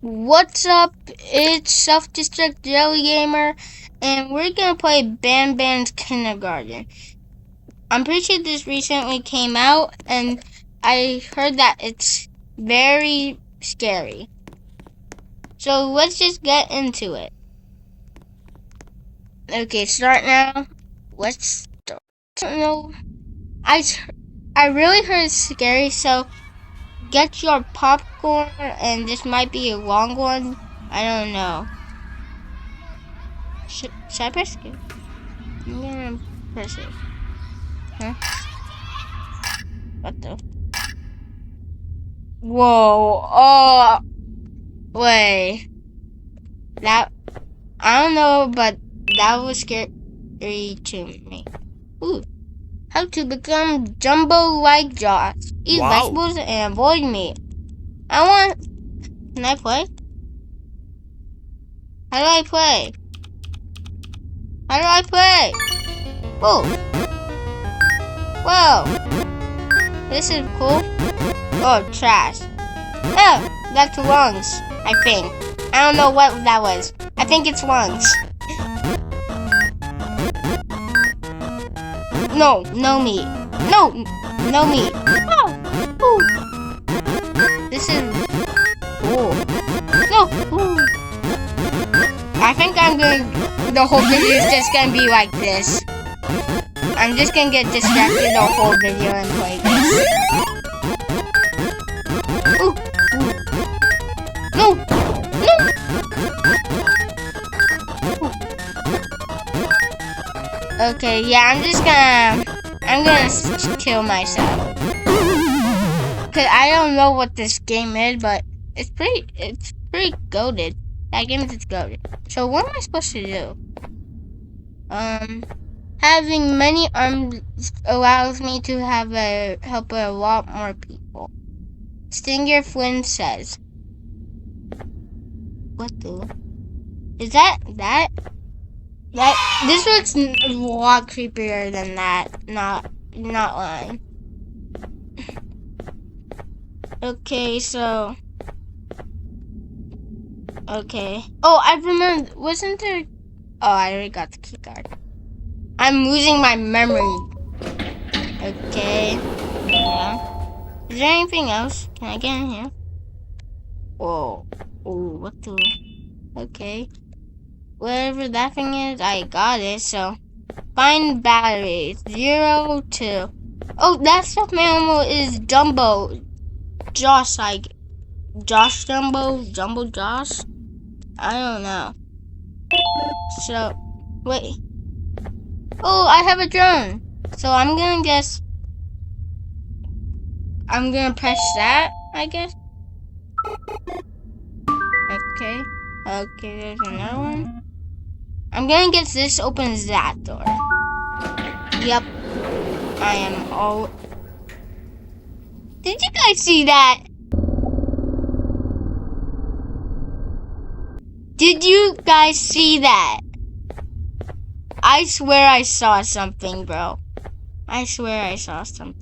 What's up? It's Self-Destruct Jelly Gamer, and we're gonna play Banban's Kindergarten. I'm pretty sure this recently came out, and I heard that it's very scary. So let's just get into it. Okay, start now. Let's start. I don't know. I really heard it's scary, so get your popcorn, and this might be a long one. I don't know. Should I press it? I'm gonna press it. Huh? What the? Whoa. Oh. Wait. That. I don't know, but that was scary to me. Ooh. How to become jumbo like Josh. Eat vegetables and avoid meat. Can I play? How do I play? How do I play? Whoa. Whoa. This is cool. Oh, trash. Oh, that's lungs, I think. I don't know what that was. I think it's lungs. No meat. No meat. Oh. Ooh. This is... Ooh. No. Ooh. I think the whole video is just gonna be like this. I'm just gonna get distracted the whole video and play this. Ooh. No. Okay, yeah, I'm gonna kill myself. Cause I don't know what this game is, but it's pretty goated. That game is goated. So what am I supposed to do? Having many arms allows me to help a lot more people. Stinger Flynn says. What the? Is that? This looks a lot creepier than that. Not lying. Okay, so. Okay. Oh, I remember. Wasn't there? Oh, I already got the key card. I'm losing my memory. Okay. Yeah. Is there anything else? Can I get in here? Whoa. Oh, what the? Okay. Whatever that thing is, I got it. So, find batteries. 0, 2. Oh, that stuffed animal is Jumbo. Josh, like Josh Jumbo Josh. I don't know. So, wait. Oh, I have a drone. So I'm gonna press that, I guess. Okay. Okay, there's another one. I'm gonna guess this opens that door. Yep. I am all... Did you guys see that? Did you guys see that? I swear I saw something, bro. I swear I saw something.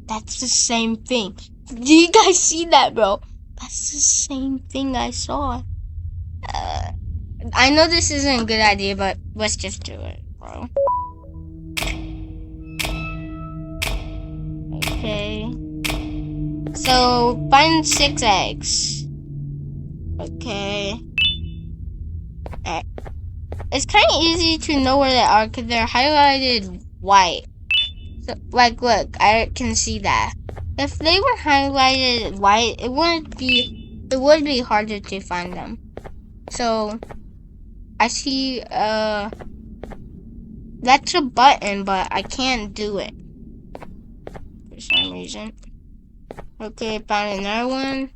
That's the same thing. Did you guys see that, bro? That's the same thing I saw. I know this isn't a good idea, but let's just do it, bro. Okay. So, find 6 eggs. Okay. Alright. It's kind of easy to know where they are because they're highlighted white. So, like, look, I can see that. If they were highlighted white, it would be harder to find them. So, I see, that's a button, but I can't do it for some reason. Okay, found another one.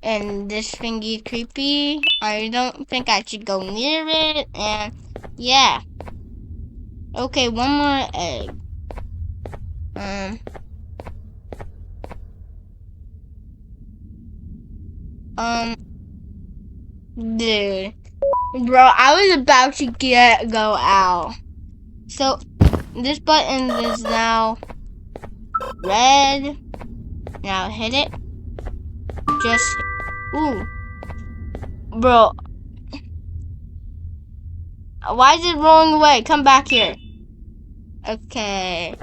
And this thingy creepy. I don't think I should go near it. And yeah. Okay, one more egg. Dude. Bro, I was about to go out. So this button is now red. Now hit it. Ooh. Bro, why is it rolling away? Come back here. Okay.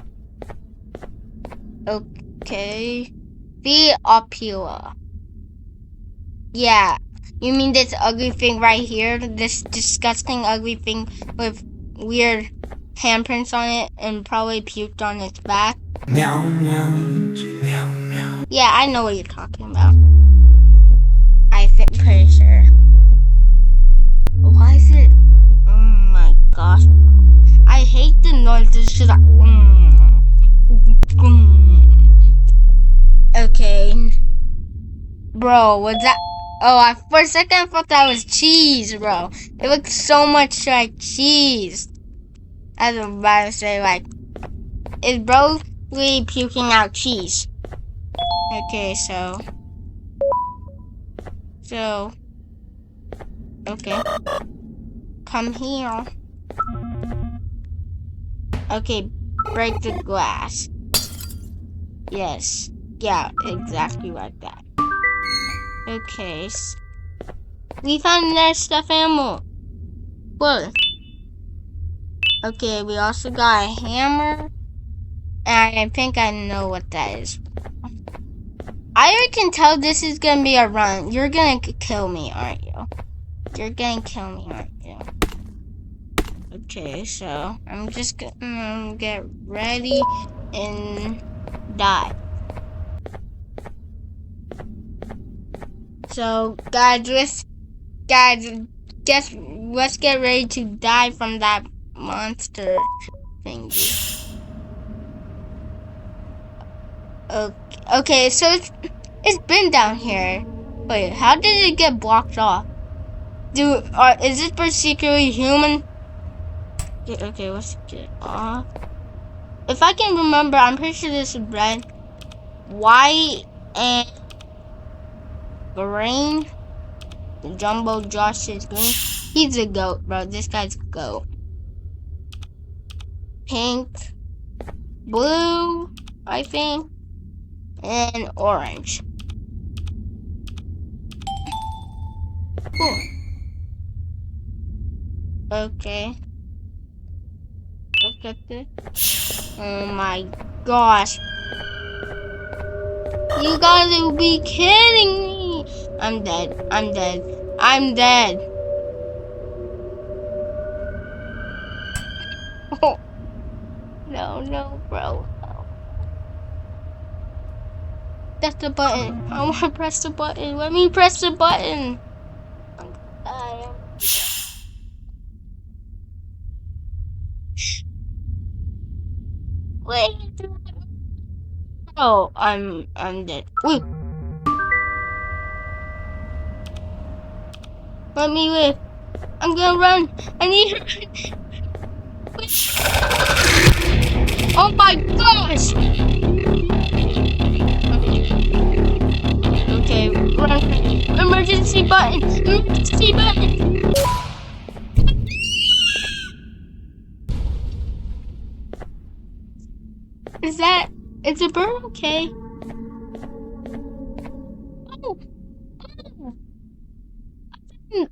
Okay. Be up here. Yeah. You mean this ugly thing right here? This disgusting ugly thing with weird handprints on it and probably puked on its back? Meow, meow, meow, meow. Yeah, I know what you're talking about. I think pretty sure. Why is it? Oh my gosh. I hate the noises. Should I? Okay. Bro, was that? Oh, for a second I thought that was cheese, bro. It looked so much like cheese. I was about to say, like, it's probably puking out cheese. Okay, so, okay. Come here. Okay, break the glass. Yes. Yeah, exactly like that. Okay. We found another stuffed animal. What? Okay, we also got a hammer. And I think I know what that is. I already can tell this is gonna be a run. You're gonna kill me, aren't you? You're gonna kill me, aren't you? Okay, so I'm just gonna get ready and die. So, guys, let's get ready to die from that monster thingy. Okay, so it's been down here. Wait, how did it get blocked off? Is this particularly human? Okay, let's get off. If I can remember, I'm pretty sure this is red, white, and green. Jumbo Josh is green. He's a goat, bro. This guy's a goat. Pink, blue, I think, and orange. Cool. Okay. Look at this. Oh my gosh. You gotta be kidding me. I'm dead. I'm dead. I'm dead. Oh. No, bro. No. That's the button. I want to press the button. Let me press the button. Wait. Oh, I'm dead. Wait. Let me live. I'm gonna run. I need to run. Oh my gosh! Okay, run. Emergency button. Emergency button. Is the bird okay? Oh.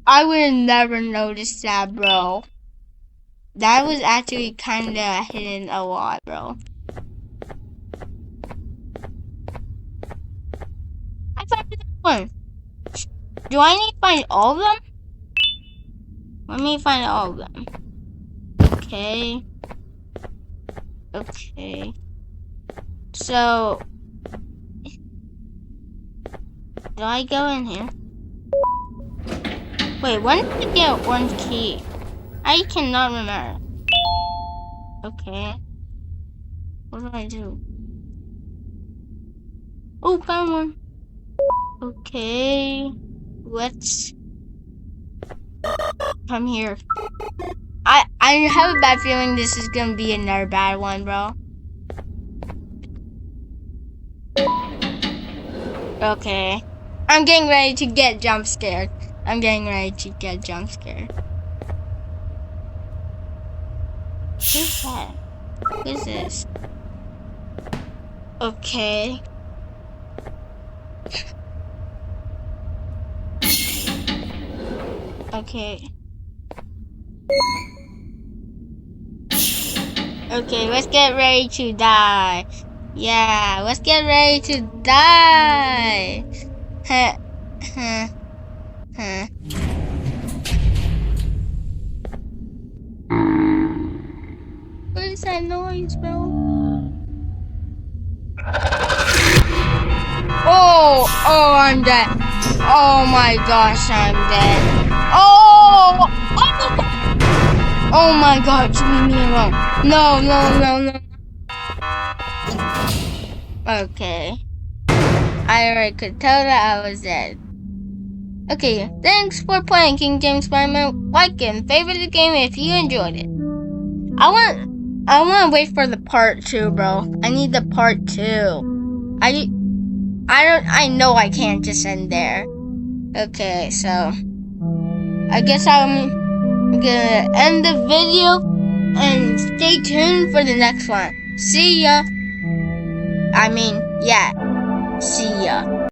I would have never noticed that, bro. That was actually kinda hidden a lot, bro. I found this one. Do I need to find all of them? Let me find all of them. Okay. Okay. So, do I go in here? Wait, when did I get one key? I cannot remember. Okay. What do I do? Oh, found one. Okay. Let's come here. I have a bad feeling this is gonna be another bad one, bro. Okay. I'm getting ready to get jump scared. I'm getting ready to get jump scared. Who's that? Who's this? Okay. Okay. Okay, let's get ready to die. Yeah, let's get ready to die. Huh, huh, huh. What is that noise, bro? Oh, I'm dead. Oh my gosh, I'm dead. Oh, oh my God, leave me alone. No, no, no, no. Okay. I already could tell that I was dead. Okay, thanks for playing King James Banban. Like and favorite the game if you enjoyed it. I want to wait for the part 2, bro. I need the part 2. I know I can't just end there. Okay, so I guess I'm gonna end the video and stay tuned for the next one. See ya. I mean, yeah, see ya.